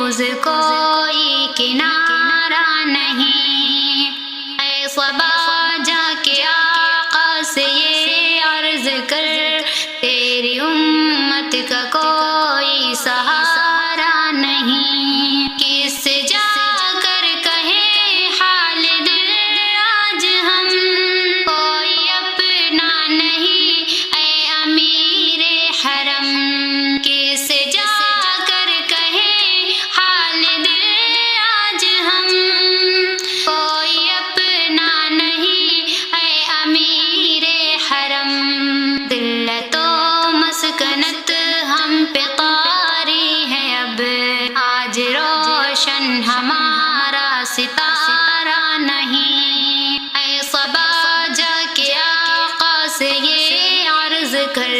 محفوظ کوئی کنارہ نہیں، اے صبا جا کے آقا سے یہ عرض کر، تیری امت کا کوئی سہارا نہیں، کس سے جا کر کہیں حال دل آج ہم، کوئی اپنا نہیں اے امیر حرم، کس سے جا کر کہیں حال دل آج ہم، کوئی اپنا نہیں اے امیر حرم، ذلت و مسکنت ہم پہ طاری ہے اب، آج روشن ہمارا ستارہ نہیں، اے صبا جا کے آقا سے یہ عرض کر،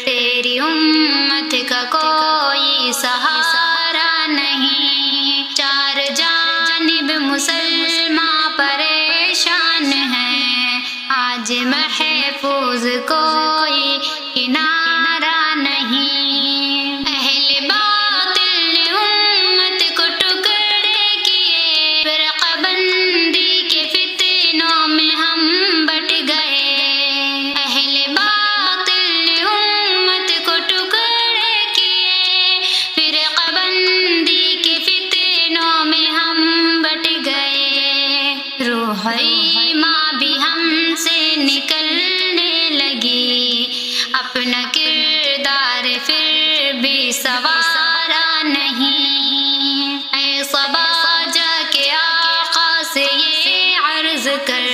تیری امت کا کوئی سہارا نہیں، چار جانب مسلمان پریشان ہیں، آج محفوظ کوئی کنارہ نہیں، اہل باطل نے امت کو ٹکڑے کیے، فرقہ بندی کے فتنوں میں ہم بٹ گئے، اہل باطل نے امت کو ٹکڑے کیے، فرقہ بندی کے فتنوں میں ہم بٹ گئے، روح ایمان بھی ہم سے نکلنے لگی، اپنا کردار پھر بھی سوارا نہیں، اے صبا جا کے آقا سے یہ عرض کر،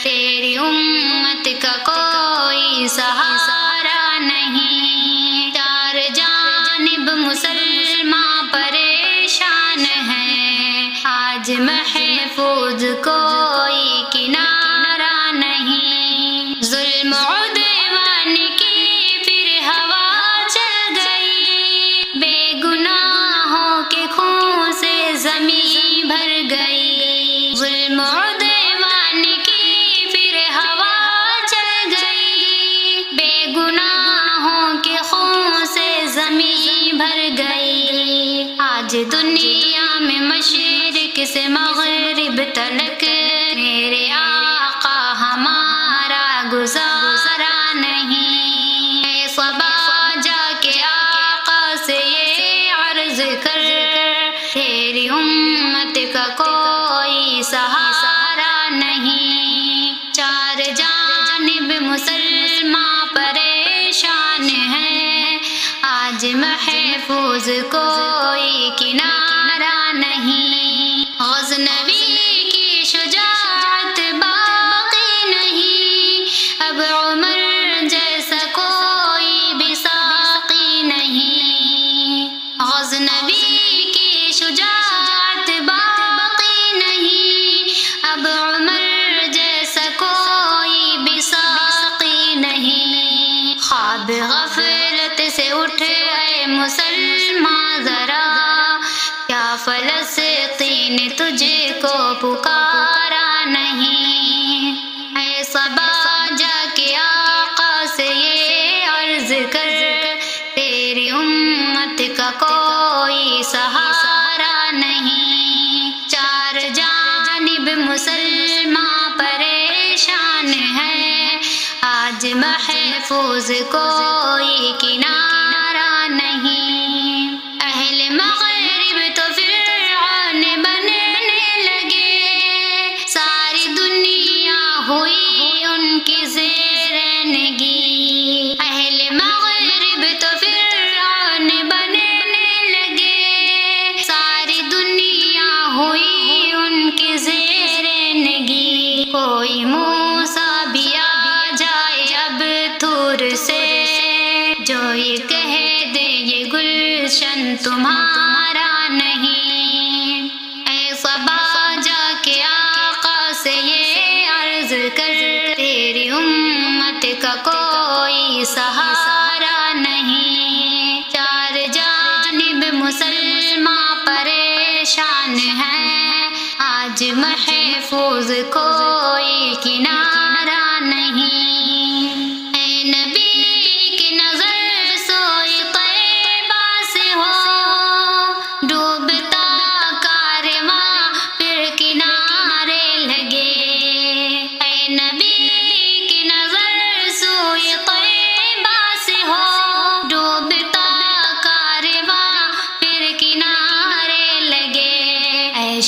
تیری امت کا کوئی سہارا نہیں، چار جانب مسلمان پریشان ہیں، آج محفوظ کوئی کنارہ نہیں، ظلم عدوان کی پھر ہوا چل گئی، بے گناہوں کے خون سے زمین بھر گئی، ظلم عدوان کی پھر ہوا چل گئی، بے گناہوں کے خون سے زمین بھر گئی، آج دنیا میں مشرق سے مغرب تلک میرے آقا ہمارا گزارا نہیں، اے صبا جا کے آقا سے یہ عرض کر، تیری امت کا کوئی سہارا نہیں، چار جانب مسلمان پریشان ہیں، آج محفوظ کوئی کنارہ نہیں، غزنوی کی شجاعت باقی نہیں، اب عمر جیسا کوئی بھی ساقی نہیں، غزنوی کی شجاعت باقی نہیں، اب عمر جیسا کوئی بھی ساقی نہیں، خواب غفلت سے اٹھ اے مسلمان ذرا، کیا فلسطین تجھ کو پکارا نہیں، اے صبا جا کے آقا سے یہ عرض کر، تیری امت کا کوئی سہارا نہیں، چار جانب مسلمان پریشان ہیں، آج محفوظ کوئی کنارہ نہیں، اہل مغرب تو فرعون بننے لگے، ساری دنیا ہوئی ان کی زیرنگی، اہل مغرب تو فرعون بننے لگے، ساری دنیا ہوئی ان کی زیرنگی، کوئی موسیٰ بھی آ جائے اب تھور سے، جو یہ کہہ دے یہ گلشن تمہارا نہیں، اے صبا جا کے آقا سے یہ عرض کر، تیری امت کا کوئی سہارا نہیں، چار جانب مسلمان پریشان ہیں، آج محفوظ کوئی کنارہ نہیں، اے نبی کی نظر سوئی طیبہ سے ہو، ڈوب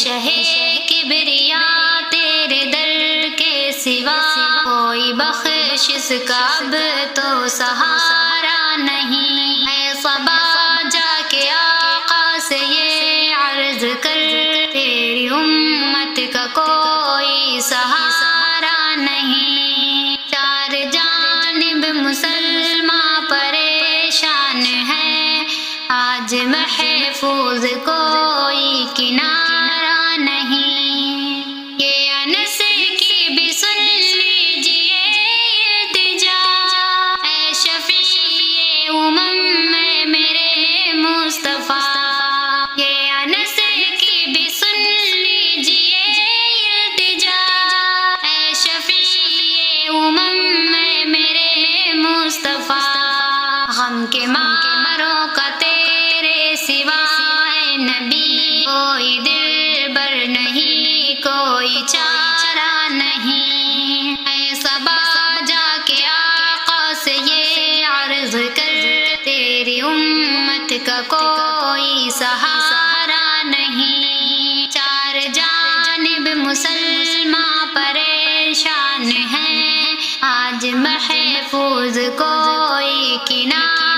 شہ کبریا تیرے در کے سوا کوئی بخشش کا اب تو سہارا نہیں، اے صبا جا کے آقا سے یہ عرض کر تیری امت کا کوئی سہارا نہیں، چار جانب مسلمان پریشان ہے، آج محفوظ کوئی کنارہ نہیں، یہ انس کی بھی سن لیجئے التجا، اے شفیع امم میں میرے مصطفیٰ، یہ انس کی بھی سن لیجئے التجا، اے شفیع امم میں میرے مصطفیٰ، غم کے ماروں کا تیرے سوا اے نبی کوئی دلبر نہیں، کوئی چارہ نہیں، اے صبا جا کے آقا سے یہ عرض کر تیری امت کا کوئی سہارا نہیں، چار جانب مسلمان پریشان ہیں، آج محفوظ کوئی کنارہ